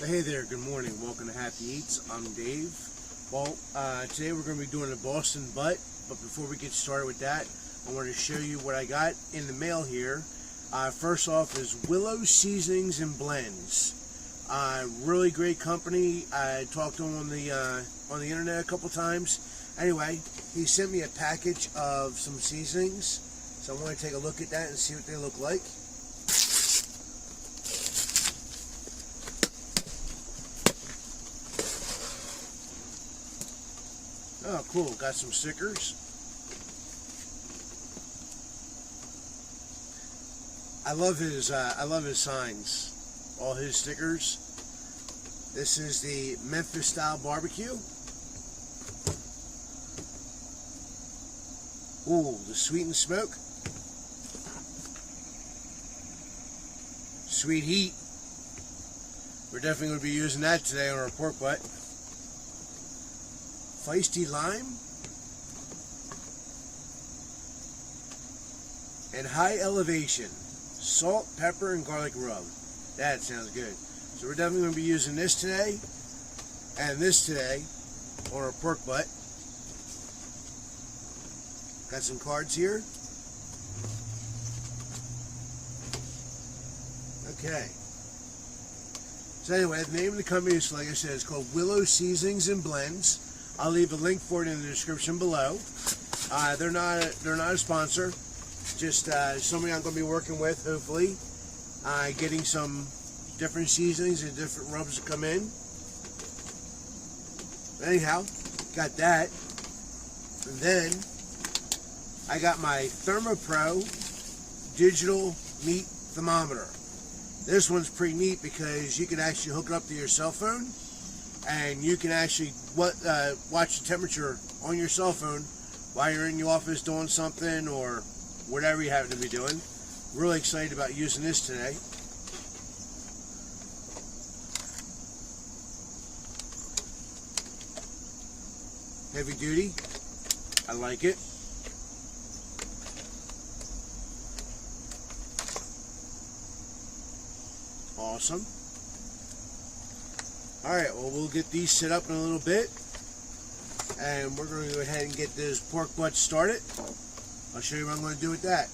Hey there, good morning. Welcome to Happy Eats. I'm Dave. Well, today we're going to be doing a Boston butt, but before we get started with that, I want to show you what I got in the mail here. First off is Willow Seasonings and Blends. Really great company. I talked to him on the internet a couple times. Anyway, he sent me a package of some seasonings, so I want to take a look at that and see what they look like. Oh, cool! Got some stickers. I love his signs. All his stickers. This is the Memphis style barbecue. Ooh, the sweet and smoke. Sweet heat. We're definitely going to be using that today on our pork butt. Feisty lime. And high elevation. Salt, pepper, and garlic rub. That sounds good. So we're definitely going to be using this today and this today on our pork butt. Got some cards here. Okay. So anyway, the name of the company is, like I said, it's called Willow Seasonings and Blends. I'll leave a link for it in the description below. They're not a sponsor. Just somebody I'm going to be working with, hopefully. Getting some different seasonings and different rubs to come in. Anyhow, got that. And then I got my ThermoPro digital meat thermometer. This one's pretty neat because you can actually hook it up to your cell phone and you can actually watch the temperature on your cell phone while you're in your office doing something or whatever you happen to be doing. Really excited about using this today. Heavy duty. I like it. Awesome. Alright, well, we'll get these set up in a little bit. And we're going to go ahead and get this pork butt started. I'll show you what I'm going to do with that.